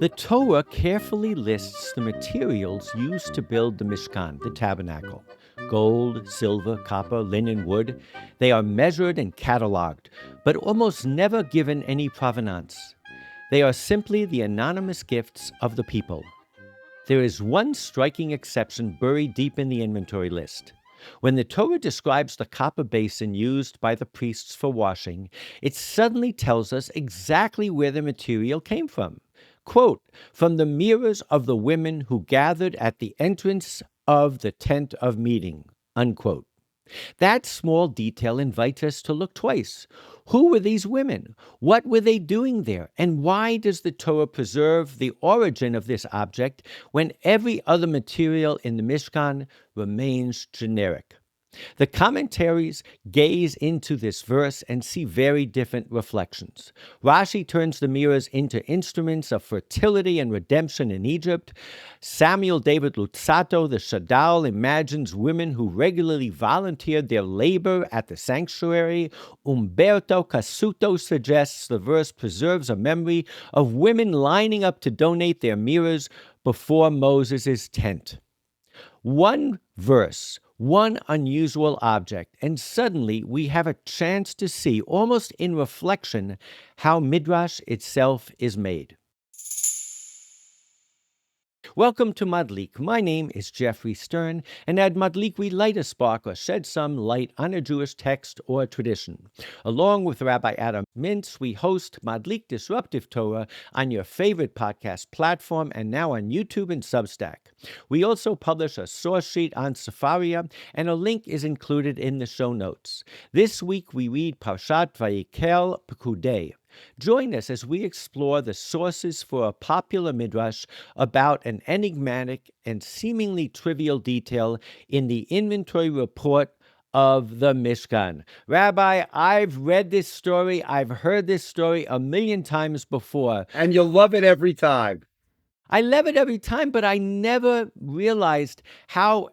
The Torah carefully lists the materials used to build the Mishkan, the tabernacle. Gold, silver, copper, linen, wood. They are measured and cataloged, but almost never given any provenance. They are simply the anonymous gifts of the people. There is one striking exception buried deep in the inventory list. When the Torah describes the copper basin used by the priests for washing, it suddenly tells us exactly where the material came from. Quote, from the mirrors of the women who gathered at the entrance of the tent of meeting, unquote. That small detail invites us to look twice. Who were these women? What were they doing there? And why does the Torah preserve the origin of this object when every other material in the Mishkan remains generic? The commentaries gaze into this verse and see very different reflections. Rashi turns the mirrors into instruments of fertility and redemption in Egypt. Samuel David Luzzatto, the Shadal, imagines women who regularly volunteered their labor at the sanctuary. Umberto Cassuto suggests the verse preserves a memory of women lining up to donate their mirrors before Moses' tent. One verse, one unusual object, and suddenly we have a chance to see, almost in reflection, how Midrash itself is made. Welcome to Madlik. My name is Jeffrey Stern, and at Madlik we light a spark or shed some light on a Jewish text or tradition. Along with Rabbi Adam Mintz, we host Madlik Disruptive Torah on your favorite podcast platform and now on YouTube and Substack. We also publish a source sheet on Sefaria, and a link is included in the show notes. This week we read Parshat Vayikel Pekudei. Join us as we explore the sources for a popular midrash about an enigmatic and seemingly trivial detail in the inventory report of the Mishkan. Rabbi, I've read this story, I've heard this story a million times before. And you'll love it every time. I love it every time, but I never realized how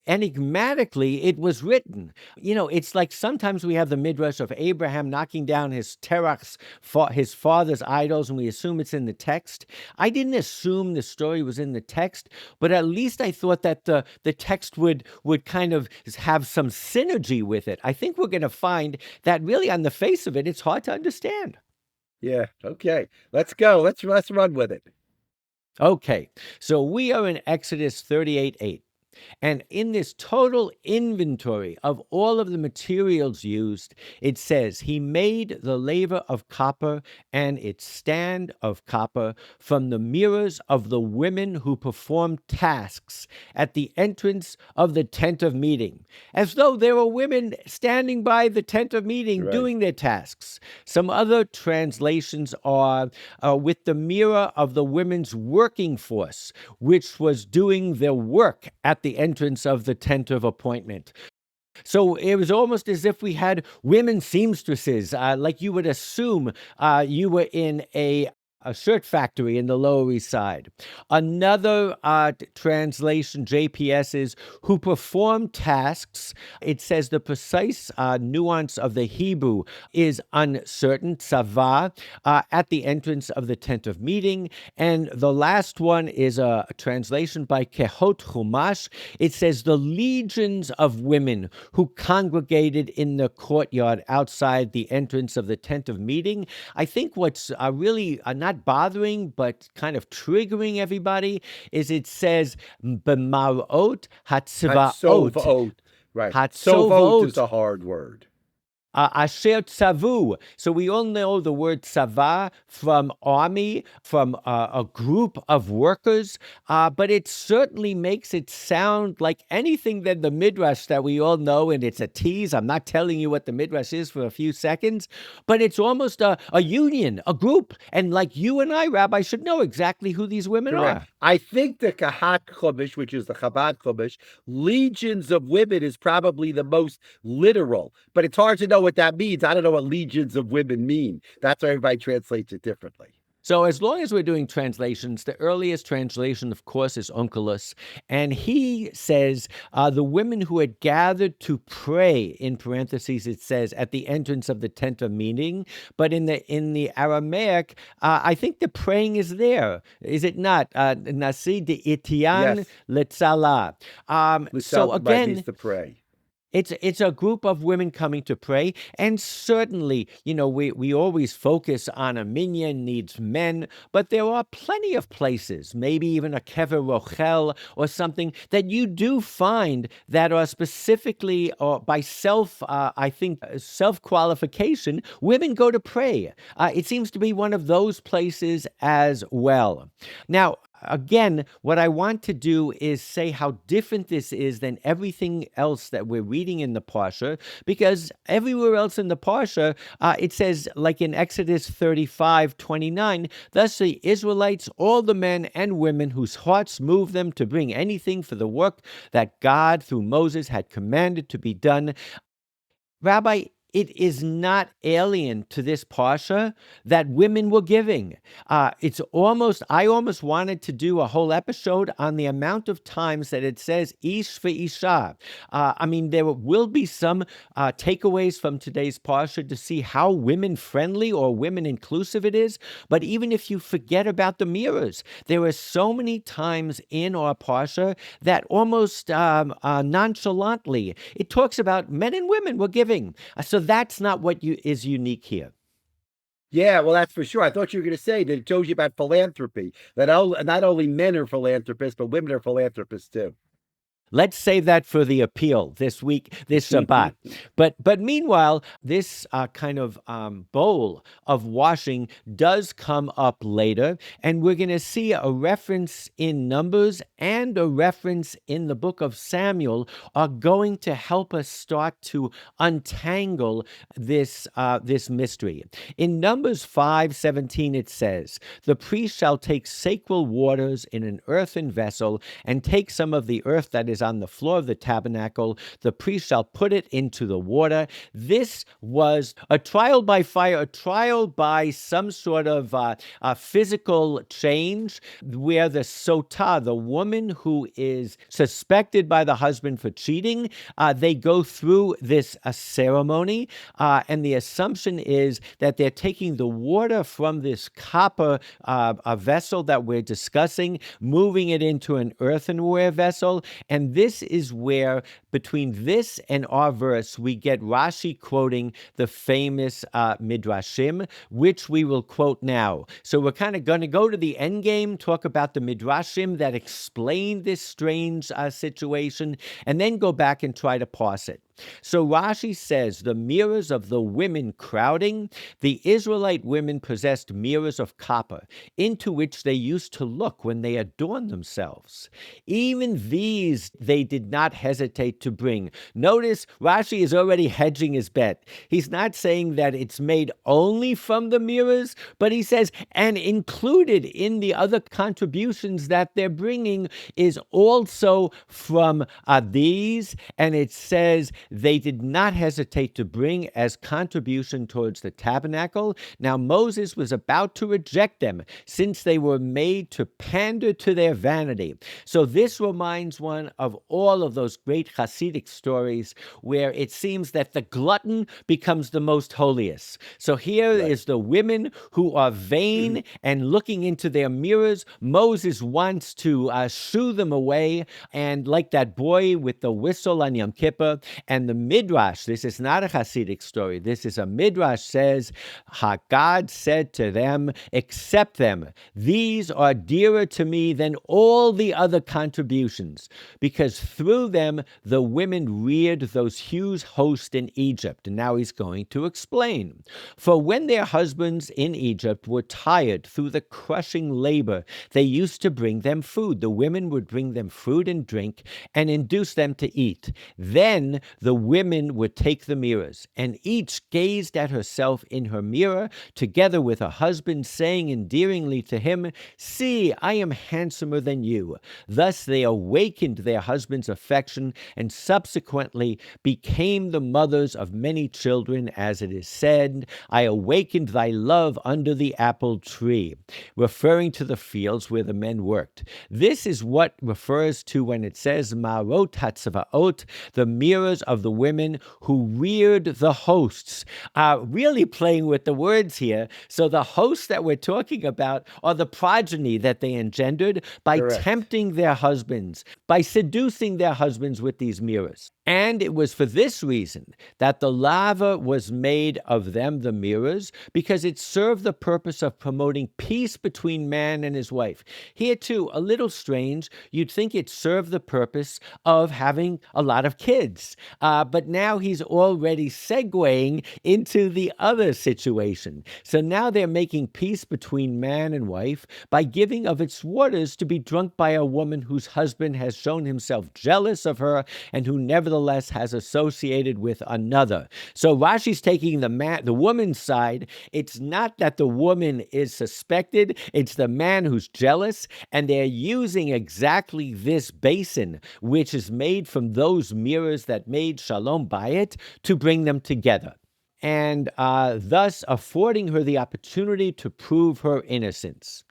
enigmatically it was written. You know, it's like sometimes we have the midrash of Abraham knocking down his terachs, his father's idols, and we assume it's in the text. I didn't assume the story was in the text, but at least I thought that the text would kind of have some synergy with it. I think we're going to find that really on the face of it, it's hard to understand. Yeah, okay. Let's go. Let's run with it. Okay, so we are in Exodus 38:8. And in this total inventory of all of the materials used, it says, he made the laver of copper and its stand of copper from the mirrors of the women who performed tasks at the entrance of the tent of meeting, as though there were women standing by the tent of meeting Right. doing their tasks. Some other translations are with the mirror of the women's working force, which was doing their work at the entrance of the tent of appointment. So it was almost as if we had women seamstresses, like you would assume you were in a shirt factory in the Lower East Side. Another translation, JPS, is who perform tasks. It says the precise nuance of the Hebrew is uncertain, tzava, at the entrance of the tent of meeting. And the last one is a translation by Kehot Chumash. It says the legions of women who congregated in the courtyard outside the entrance of the tent of meeting. I think what's really not bothering but kind of triggering everybody is it says b'marot hatzvaot. Right. Hatzovot is a hard word. Asher tzavu. So we all know the word tzava from army, from a group of workers, but it certainly makes it sound like anything than the Midrash that we all know, and it's a tease. I'm not telling you what the Midrash is for a few seconds, but it's almost a union, a group, and like you and I, Rabbi, should know exactly who these women Correct. are. I think the Kahat Chumash, which is the Chabad Chumash, legions of women is probably the most literal, but it's hard to know what that means. I don't know what legions of women mean. That's why everybody translates it differently. So as long as we're doing translations, the earliest translation, of course, is Onkelos, and he says the women who had gathered to pray, in parentheses it says, at the entrance of the tent of meeting, but in the Aramaic, I think the praying is there, is it not? Nasi de itian Yes. letzala. So Right, means again, to pray. it's a group of women coming to pray, and certainly, we always focus on a minyan needs men, but there are plenty of places, maybe even a kever rochel or something, that you do find that are specifically or by self-qualification, women go to pray. It seems to be one of those places as well. Now, again, what I want to do is say how different this is than everything else that we're reading in the Parsha, because everywhere else in the Parsha, it says, like in Exodus 35:29, thus the Israelites, all the men and women whose hearts moved them to bring anything for the work that God through Moses had commanded to be done. Rabbi, it is not alien to this parsha that women were giving. I almost wanted to do a whole episode on the amount of times that it says ish ve'isha. There will be some takeaways from today's parsha to see how women-friendly or women-inclusive it is, but even if you forget about the mirrors, there are so many times in our parsha that almost nonchalantly, it talks about men and women were giving. So that's not what is unique here. Yeah, well, that's for sure. I thought you were going to say that it tells you about philanthropy, that not only men are philanthropists, but women are philanthropists too. Let's save that for the appeal this week, this Shabbat. But meanwhile, this kind of bowl of washing does come up later, and we're going to see a reference in Numbers and a reference in the book of Samuel are going to help us start to untangle this mystery. In Numbers 5:17, it says, "The priest shall take sacred waters in an earthen vessel and take some of the earth that is on the floor of the tabernacle. The priest shall put it into the water." This was a trial by fire, a trial by some sort of physical change, where the sotah, the woman who is suspected by the husband for cheating, they go through this ceremony, and the assumption is that they're taking the water from this copper vessel that we're discussing, moving it into an earthenware vessel, and this is where, between this and our verse, we get Rashi quoting the famous Midrashim, which we will quote now. So we're kind of going to go to the end game, talk about the Midrashim that explain this strange situation, and then go back and try to parse it. So Rashi says, the mirrors of the women crowding, the Israelite women possessed mirrors of copper, into which they used to look when they adorned themselves. Even these they did not hesitate to bring. Notice Rashi is already hedging his bet. He's not saying that it's made only from the mirrors, but he says, and included in the other contributions that they're bringing is also from these, and it says, they did not hesitate to bring as contribution towards the tabernacle. Now Moses was about to reject them, since they were made to pander to their vanity. So this reminds one of all of those great Hasidic stories where it seems that the glutton becomes the most holiest. So here is the women who are vain and looking into their mirrors. Moses wants to shoo them away, and like that boy with the whistle on Yom Kippur, and the Midrash, this is not a Hasidic story, this is a Midrash, says, God said to them, accept them. These are dearer to me than all the other contributions, because through them the women reared those huge hosts in Egypt. And now he's going to explain. For when their husbands in Egypt were tired through the crushing labor, they used to bring them food. The women would bring them food and drink and induce them to eat. Then the women would take the mirrors, and each gazed at herself in her mirror, together with her husband, saying endearingly to him, "See, I am handsomer than you." Thus they awakened their husband's affection, and and subsequently became the mothers of many children, as it is said, I awakened thy love under the apple tree, referring to the fields where the men worked. This is what refers to when it says Marot Hatzavaot, the mirrors of the women who reared the hosts. Really playing with the words here. So the hosts that we're talking about are the progeny that they engendered by Correct. tempting their husbands, by seducing their husbands with these mirrors. And it was for this reason that the lava was made of them, the mirrors, because it served the purpose of promoting peace between man and his wife. Here, too, a little strange. You'd think it served the purpose of having a lot of kids. But now he's already segueing into the other situation. So now they're making peace between man and wife by giving of its waters to be drunk by a woman whose husband has shown himself jealous of her and who nevertheless has associated with another. So Rashi's taking the woman's side. It's not that the woman is suspected, it's the man who's jealous, and they're using exactly this basin, which is made from those mirrors that made Shalom Bayit, to bring them together, and thus affording her the opportunity to prove her innocence.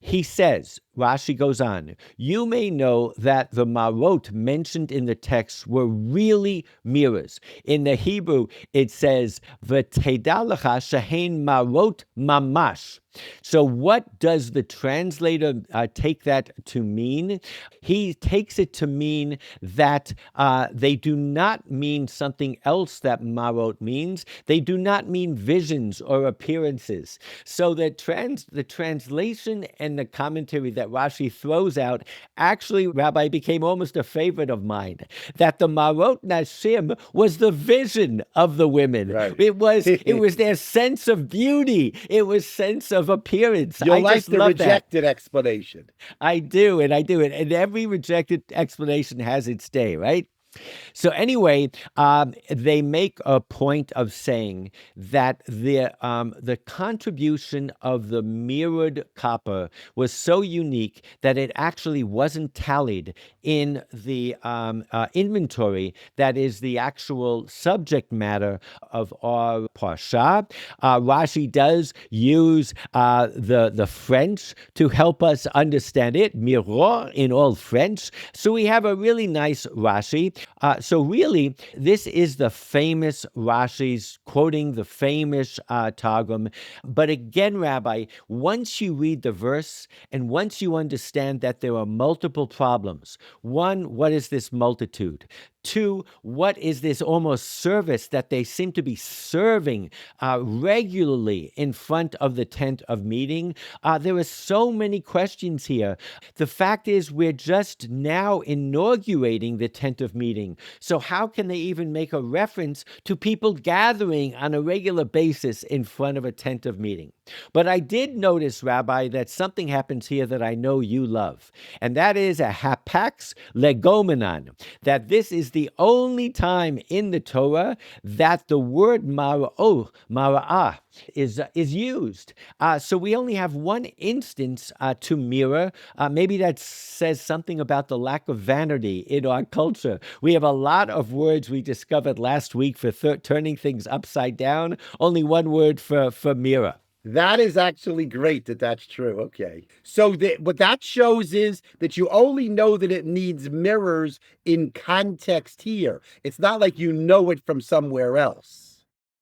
He says, Rashi goes on, you may know that the marot mentioned in the text were really mirrors. In the Hebrew, it says, V'tedah lecha shehein marot mamash. So what does the translator take that to mean? He takes it to mean that they do not mean something else that marot means. They do not mean visions or appearances. So the translation and the commentary that Rashi throws out actually, Rabbi, became almost a favorite of mine, that the marot nashim was the vision of the women. Right. It was their sense of beauty. It was sense of appearance. You like just the love rejected explanation. I do, and and every rejected explanation has its day, right? So anyway, they make a point of saying that the contribution of the mirrored copper was so unique that it actually wasn't tallied in the inventory that is the actual subject matter of our parsha. Rashi does use the French to help us understand it, miroir in all French. So we have a really nice Rashi. So really, this is the famous Rashi's quoting the famous Targum. But again, Rabbi, once you read the verse and once you understand that there are multiple problems, one, what is this multitude? Two, what is this almost service that they seem to be serving regularly in front of the tent of meeting? There are so many questions here. The fact is, we're just now inaugurating the tent of meeting. So how can they even make a reference to people gathering on a regular basis in front of a tent of meeting? But I did notice, Rabbi, that something happens here that I know you love, and that is a hapax legomenon, that this is the only time in the Torah that the word mara'ah is used. So we only have one instance to mirror. Maybe that says something about the lack of vanity in our culture. We have a lot of words we discovered last week for turning things upside down. Only one word for mirror. That is actually great that that's true. Okay. So what that shows is that you only know that it needs mirrors in context here. It's not like you know it from somewhere else.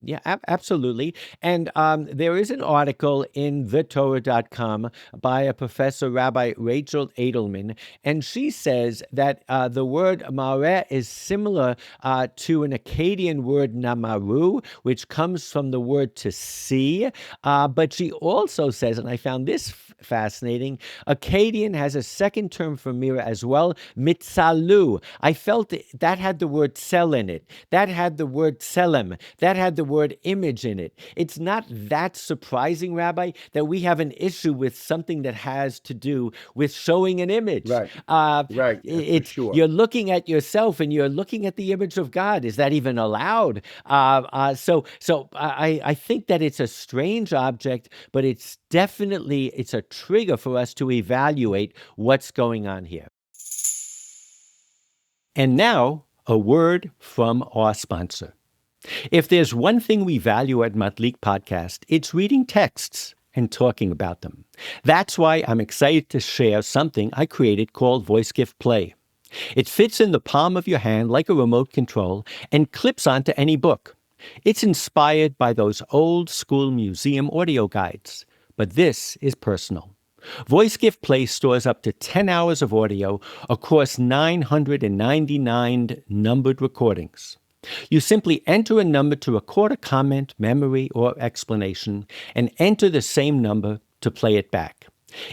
Yeah, absolutely. And there is an article in thetorah.com by a professor, Rabbi Rachel Edelman, and she says that the word mareh is similar to an Akkadian word namaru, which comes from the word to see. But she also says, and I found this fascinating, Akkadian has a second term for mirror as well, mitzalu. I felt that had the word cell in it. That had the word selem. That had the word image in it. It's not that surprising, Rabbi, that we have an issue with something that has to do with showing an image. Right. Right. It's sure. You're looking at yourself and you're looking at the image of God. Is that even allowed? So I think that it's a strange object, but it's a trigger for us to evaluate what's going on here. And now, a word from our sponsor. If there's one thing we value at Matlik Podcast, it's reading texts and talking about them. That's why I'm excited to share something I created called Voice Gift Play. It fits in the palm of your hand like a remote control and clips onto any book. It's inspired by those old school museum audio guides, but this is personal. Voice Gift Play stores up to 10 hours of audio across 999 numbered recordings. You simply enter a number to record a comment, memory, or explanation, and enter the same number to play it back.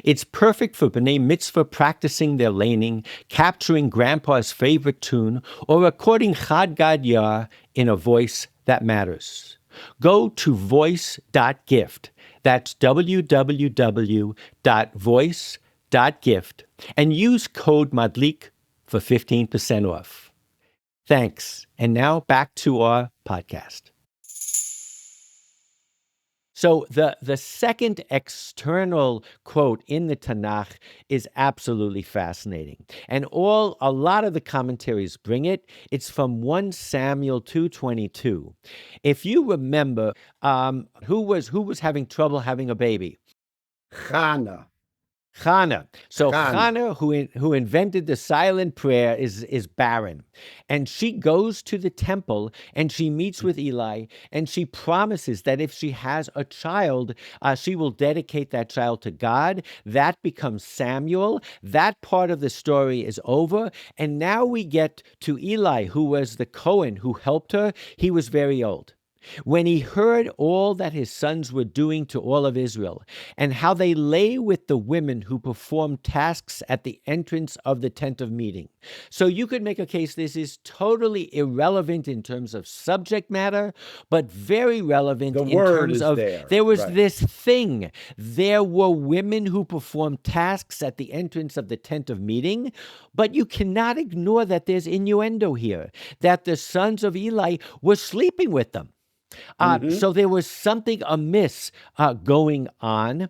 It's perfect for B'nai Mitzvah practicing their laning, capturing Grandpa's favorite tune, or recording Chad Gad Yar in a voice that matters. Go to voice.gift. That's www.voice.gift and use code MADLIK for 15% off. Thanks. And now back to our podcast. So the second external quote in the Tanakh is absolutely fascinating. And a lot of the commentaries bring it. It's from 1 Samuel 2:22. If you remember, who was having trouble having a baby? Chana. Chana. So Chana. Chana, who invented the silent prayer, is barren. And she goes to the temple and she meets with Eli and she promises that if she has a child, she will dedicate that child to God. That becomes Samuel. That part of the story is over. And now we get to Eli, who was the Cohen who helped her. He was very old. When he heard all that his sons were doing to all of Israel, and how they lay with the women who performed tasks at the entrance of the tent of meeting. So you could make a case this is totally irrelevant in terms of subject matter, but very relevant The in word terms is of there. was Right. this thing. There were women who performed tasks at the entrance of the tent of meeting, but you cannot ignore that there's innuendo here, that the sons of Eli were sleeping with them. So there was something amiss going on.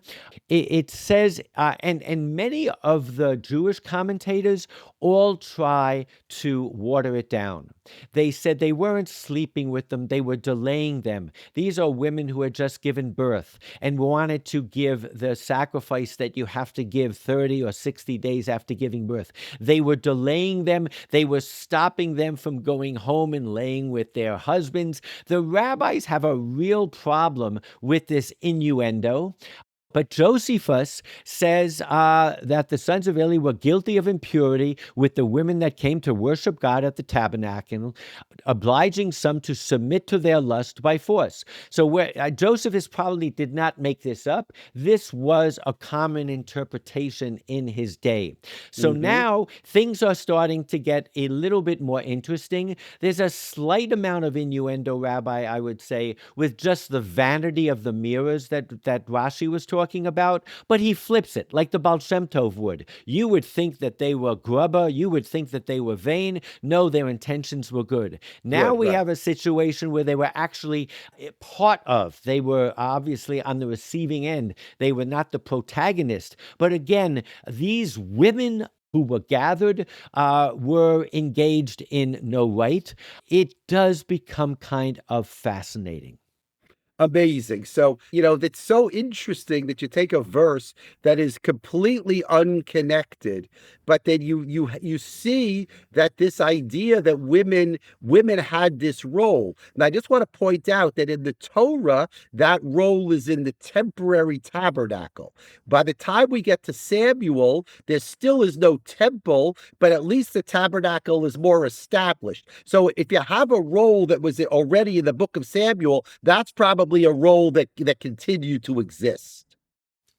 It says, and many of the Jewish commentators all try to water it down. They said they weren't sleeping with them, they were delaying them. These are women who had just given birth and wanted to give the sacrifice that you have to give 30 or 60 days after giving birth. They were delaying them. They were stopping them from going home and laying with their husbands. The rabbis have a real problem with this innuendo. But Josephus says that the sons of Eli were guilty of impurity with the women that came to worship God at the tabernacle, obliging some to submit to their lust by force. So Josephus probably did not make this up. This was a common interpretation in his day. So now things are starting to get a little bit more interesting. There's a slight amount of innuendo, Rabbi, I would say, with just the vanity of the mirrors that Rashi was talking about, but he flips it like the Baal Shem Tov would. You would think that they were grubber. You would think that they were vain. No, their intentions were good. Now we have a situation where they were actually part of. They were obviously on the receiving end. They were not the protagonist. But again, these women who were gathered were engaged in no right. It does become kind of fascinating. Amazing. So, that's so interesting that you take a verse that is completely unconnected, but then you see that this idea that women had this role. And I just want to point out that in the Torah, that role is in the temporary tabernacle. By the time we get to Samuel, there still is no temple, but at least the tabernacle is more established. So if you have a role that was already in the book of Samuel, that's probably a role that continued to exist.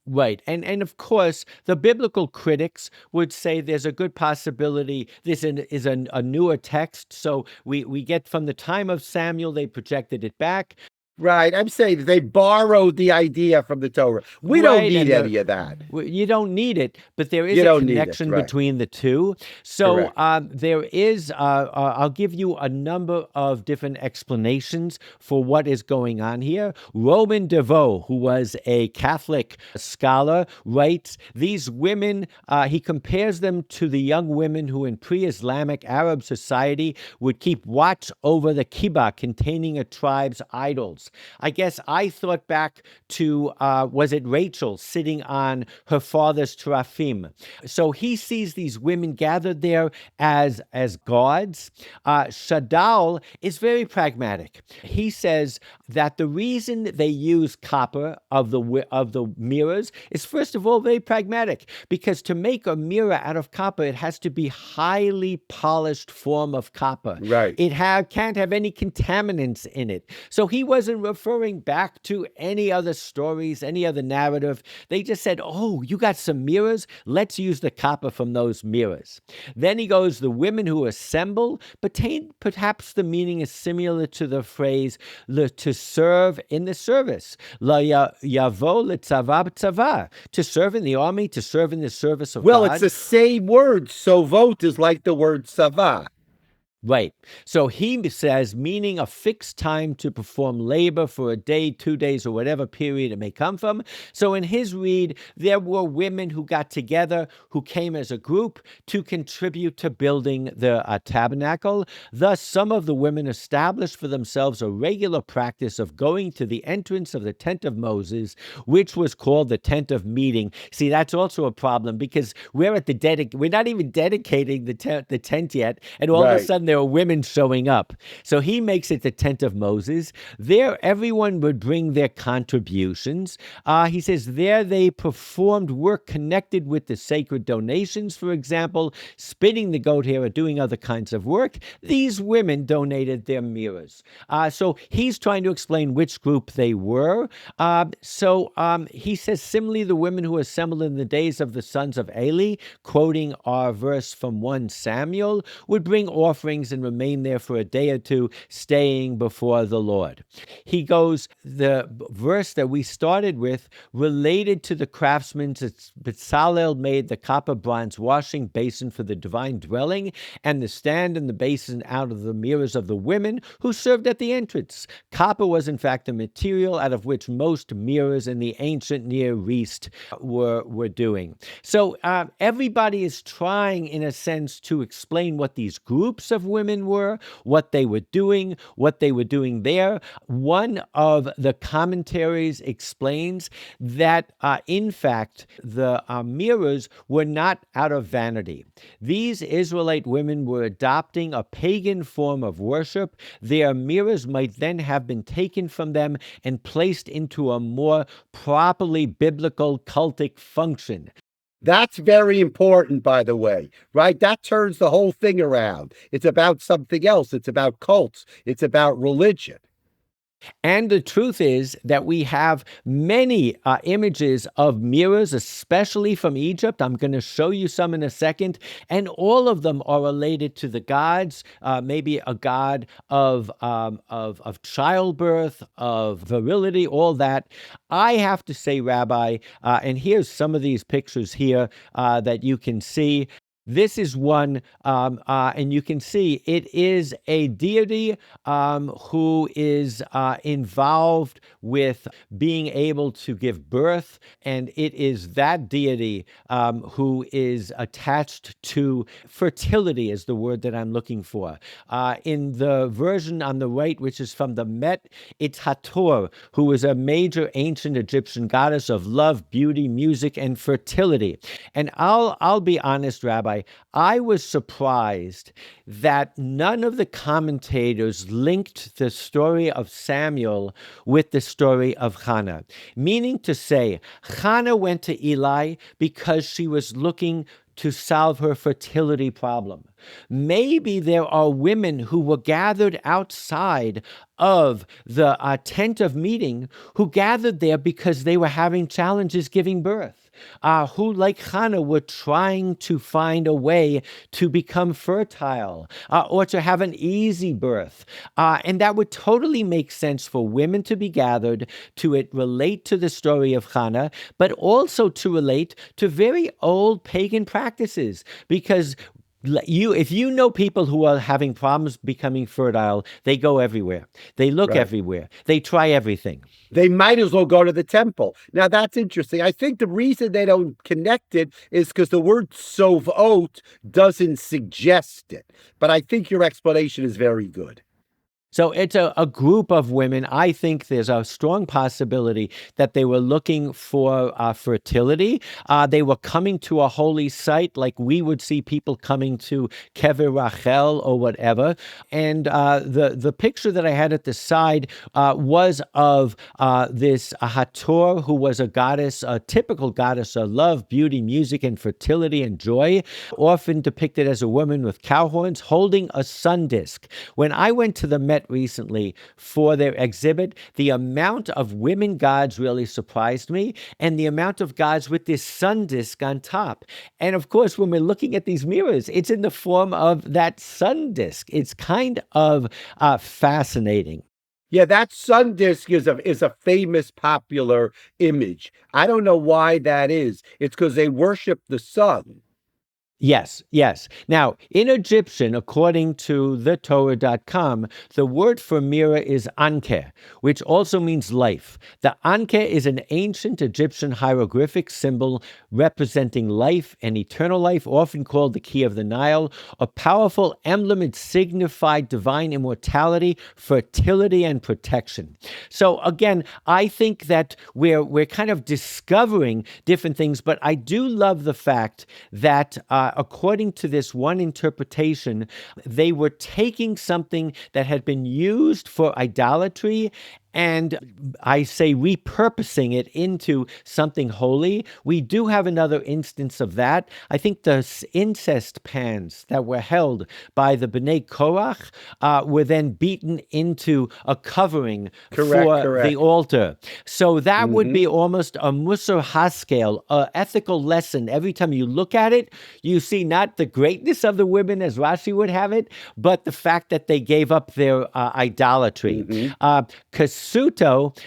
Right. And of course, the biblical critics would say there's a good possibility this is a newer text. So we get from the time of Samuel, they projected it back. Right. I'm saying that they borrowed the idea from the Torah. We don't Right, need and any of that. you don't need it, but there is You a don't need it. connection Right. between the two. So Correct. there is, I'll give you a number of different explanations for what is going on here. Roman DeVoe, who was a Catholic scholar, writes, these women, he compares them to the young women who in pre-Islamic Arab society would keep watch over the kibbah containing a tribe's idols. I guess I thought back to, was it Rachel sitting on her father's teraphim? So he sees these women gathered there as gods. Shadal is very pragmatic. He says that the reason they use copper of the mirrors is, first of all, very pragmatic, because to make a mirror out of copper, it has to be highly polished form of copper. Right. It can't have any contaminants in it. So he wasn't referring back to any other stories, any other narrative. They just said, oh, you got some mirrors? Let's use the copper from those mirrors. Then he goes, the women who assemble, perhaps the meaning is similar to the phrase to serve in the service. La yavo letzavav tzava, to serve in the army, to serve in the service of Well, God. it's the same word. Sovot is like the word sava. Right. So he says, meaning a fixed time to perform labor for a day, 2 days, or whatever period it may come from. So in his read, there were women who got together, who came as a group to contribute to building the tabernacle. Thus, some of the women established for themselves a regular practice of going to the entrance of the tent of Moses, which was called the tent of meeting. See, that's also a problem, because we're at we're not even dedicating the tent yet, and all of a sudden there are women showing up. So he makes it the tent of Moses. There, everyone would bring their contributions. He says there they performed work connected with the sacred donations, for example, spinning the goat hair or doing other kinds of work. These women donated their mirrors. So he's trying to explain which group they were. He says, similarly, the women who assembled in the days of the sons of Eli, quoting our verse from 1 Samuel, would bring offerings and remain there for a day or two, staying before the Lord. He goes, the verse that we started with related to the craftsmen. Bezalel made the copper bronze washing basin for the divine dwelling, and the stand and the basin out of the mirrors of the women who served at the entrance. Copper was in fact the material out of which most mirrors in the ancient Near East were doing. So everybody is trying, in a sense, to explain what these groups of women were, what they were doing there. One of the commentaries explains that, in fact, the mirrors were not out of vanity. These Israelite women were adopting a pagan form of worship. Their mirrors might then have been taken from them and placed into a more properly biblical cultic function. That's very important, by the way, right? That turns the whole thing around. It's about something else. It's about cults. It's about religion. And the truth is that we have many images of mirrors, especially from Egypt. I'm going to show you some in a second. And all of them are related to the gods, maybe a god of childbirth, of virility, all that. I have to say, Rabbi, and here's some of these pictures here that you can see. This is one, and you can see it is a deity who is involved with being able to give birth, and it is that deity who is attached to fertility, is the word that I'm looking for. In the version on the right, which is from the Met, it's Hathor, who is a major ancient Egyptian goddess of love, beauty, music, and fertility. And I'll be honest, Rabbi, I was surprised that none of the commentators linked the story of Samuel with the story of Hannah, meaning to say, Hannah went to Eli because she was looking to solve her fertility problem. maybe there are women who were gathered outside of the tent of meeting, who gathered there because they were having challenges giving birth, who, like Hannah, were trying to find a way to become fertile or to have an easy birth. And that would totally make sense for women to be gathered, to relate to the story of Hannah, but also to relate to very old pagan practices, because if you know people who are having problems becoming fertile, they go everywhere. They look Right. everywhere. They try everything. They might as well go to the temple. Now, that's interesting. I think the reason they don't connect it is because the word sovot doesn't suggest it. But I think your explanation is very good. So it's a group of women. I think there's a strong possibility that they were looking for fertility. They were coming to a holy site like we would see people coming to Kever Rachel or whatever. And the picture that I had at the side was of this Hathor, who was a goddess, a typical goddess of love, beauty, music, and fertility and joy, often depicted as a woman with cow horns holding a sun disk. When I went to the Met recently for their exhibit, the amount of women gods really surprised me, and the amount of gods with this sun disk on top. And of course, when we're looking at these mirrors, it's in the form of that sun disk. It's kind of fascinating. Yeah, that sun disk is a famous popular image. I don't know why that is. It's because they worship the sun. Yes, yes. Now, in Egyptian, according to the Torah.com, the word for mirror is anke, which also means life. The anke is an ancient Egyptian hieroglyphic symbol representing life and eternal life, often called the key of the Nile. A powerful emblem, it signified divine immortality, fertility, and protection. So again, I think that we're kind of discovering different things, but I do love the fact that according to this one interpretation, they were taking something that had been used for idolatry and, I say, repurposing it into something holy. We do have another instance of that. I think the incest pans that were held by the Bnei Korach were then beaten into a covering for the altar. So that would be almost a Musar Haskel, an ethical lesson. Every time you look at it, you see not the greatness of the women, as Rashi would have it, but the fact that they gave up their idolatry. Cassuto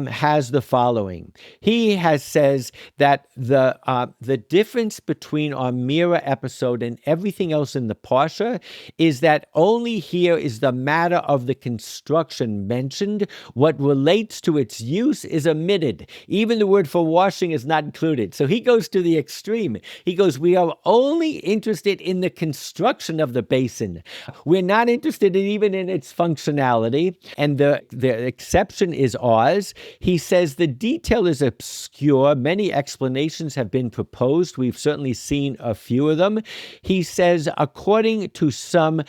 has the following. He says that the difference between our mirror episode and everything else in the Parsha is that only here is the matter of the construction mentioned. What relates to its use is omitted. Even the word for washing is not included. So he goes to the extreme. He goes, we are only interested in the construction of the basin. We're not interested even in its functionality. And the exception is ours. He says the detail is obscure. Many explanations have been proposed. We've certainly seen a few of them. He says, according to some,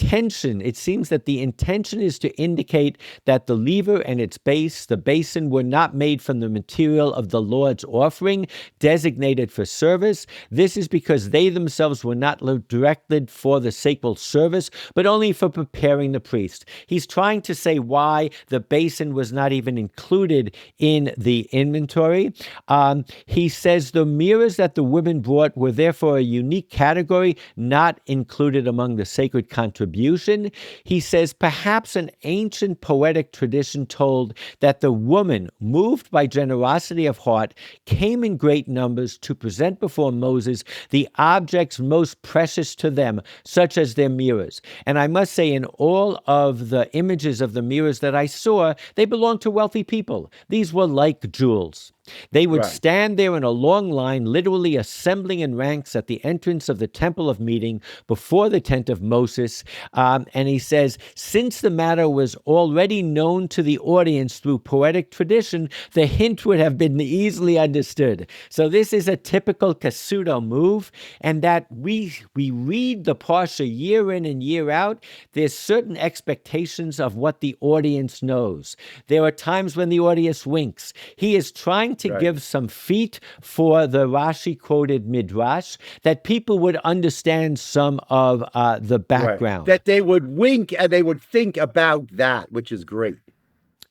it seems that the intention is to indicate that the lever and its base, the basin, were not made from the material of the Lord's offering, designated for service. This is because they themselves were not directed for the sacred service, but only for preparing the priest. He's trying to say why the basin was not even included in the inventory. He says the mirrors that the women brought were therefore a unique category, not included among the sacred contributions. He says perhaps an ancient poetic tradition told that the woman, moved by generosity of heart, came in great numbers to present before Moses the objects most precious to them, such as their mirrors. And I must say, in all of the images of the mirrors that I saw, they belonged to wealthy people. These were like jewels. They would stand there in a long line, literally assembling in ranks at the entrance of the temple of meeting before the tent of Moses. And he says, since the matter was already known to the audience through poetic tradition, the hint would have been easily understood. So this is a typical Cassuto move, and that we read the Parsha year in and year out. There's certain expectations of what the audience knows. There are times when the audience winks. He is trying to Right. give some feet for the Rashi quoted Midrash, that people would understand some of the Right. background. That they would wink and they would think about that, which is great.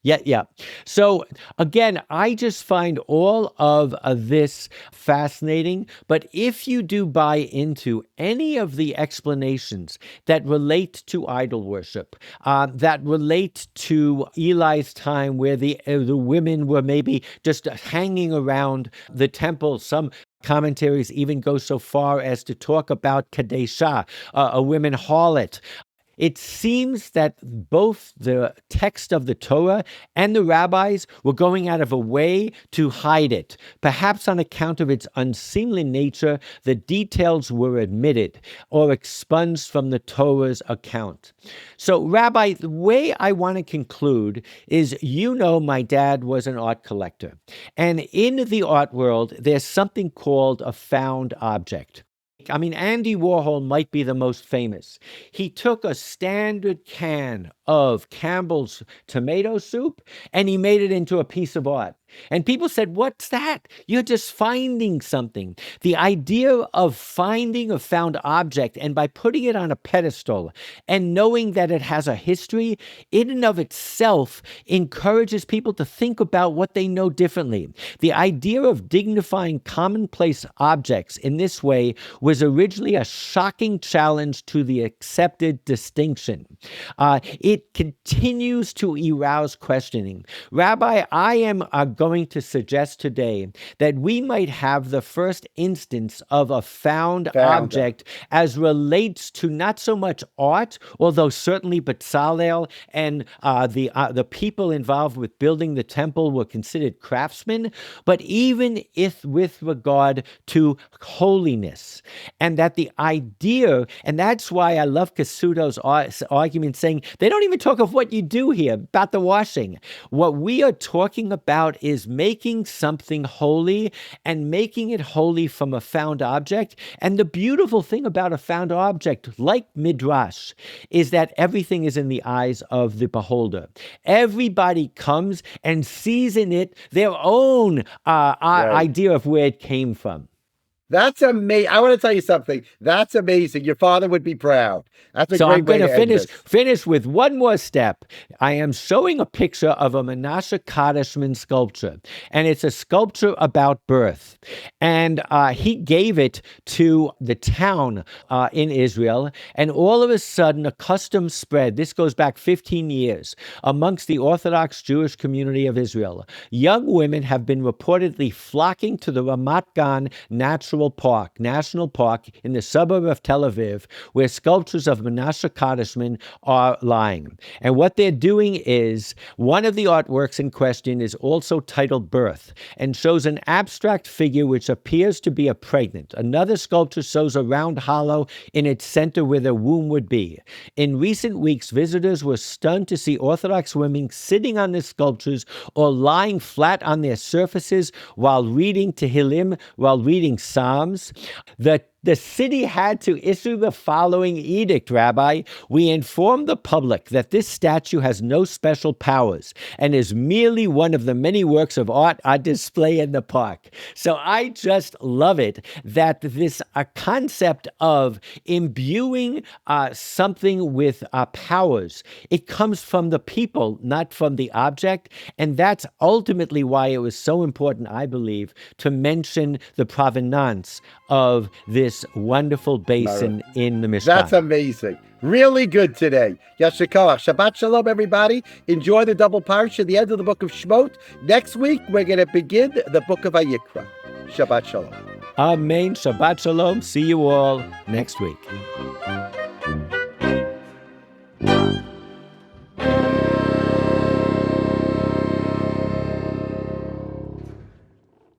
Yeah. So again, I just find all of this fascinating. But if you do buy into any of the explanations that relate to idol worship, that relate to Eli's time, where the women were maybe just hanging around the temple, some commentaries even go so far as to talk about Kadesha, a women harlot. It seems that both the text of the Torah and the rabbis were going out of a way to hide it. Perhaps on account of its unseemly nature, the details were omitted or expunged from the Torah's account. So, Rabbi, the way I want to conclude is, my dad was an art collector. And in the art world, there's something called a found object. I mean, Andy Warhol might be the most famous. He took a standard can of Campbell's tomato soup and he made it into a piece of art. And people said, "What's that? You're just finding something." The idea of finding a found object and by putting it on a pedestal and knowing that it has a history, in and of itself encourages people to think about what they know differently. The idea of dignifying commonplace objects in this way was originally a shocking challenge to the accepted distinction. It continues to arouse questioning. Rabbi, I am going to suggest today that we might have the first instance of a found object as relates to not so much art, although certainly Bezalel and the people involved with building the temple were considered craftsmen, but even if with regard to holiness. And that the idea, and that's why I love Cassuto's argument saying, they don't even talk of what you do here, about the washing. What we are talking about is making something holy and making it holy from a found object. And the beautiful thing about a found object, like Midrash, is that everything is in the eyes of the beholder. Everybody comes and sees in it their own idea of where it came from. That's amazing. I want to tell you something. That's amazing. Your father would be proud. That's a so great I'm going way to to finish with one more step. I am showing a picture of a Menashe Kadishman sculpture, and it's a sculpture about birth. And he gave it to the town in Israel, and all of a sudden a custom spread. This goes back 15 years amongst the Orthodox Jewish community of Israel. Young women have been reportedly flocking to the Ramat Gan National Park in the suburb of Tel Aviv, where sculptures of Menashe Kadishman are lying. And what they're doing is, one of the artworks in question is also titled Birth and shows an abstract figure which appears to be a pregnant. Another sculpture shows a round hollow in its center where the womb would be. In recent weeks, visitors were stunned to see Orthodox women sitting on the sculptures or lying flat on their surfaces while reading Tehillim, while reading Psalms. The city had to issue the following edict, Rabbi. We inform the public that this statue has no special powers and is merely one of the many works of art on display in the park. So I just love it that this concept of imbuing something with powers, it comes from the people, not from the object. And that's ultimately why it was so important, I believe, to mention the provenance of this wonderful basin in the Mishkan. That's amazing. Really good today. Yashikoach. Shabbat Shalom, everybody. Enjoy the double parsha, the end of the book of Shemot. Next week, we're going to begin the book of Vayikra. Shabbat Shalom. Amen. Shabbat Shalom. See you all next week.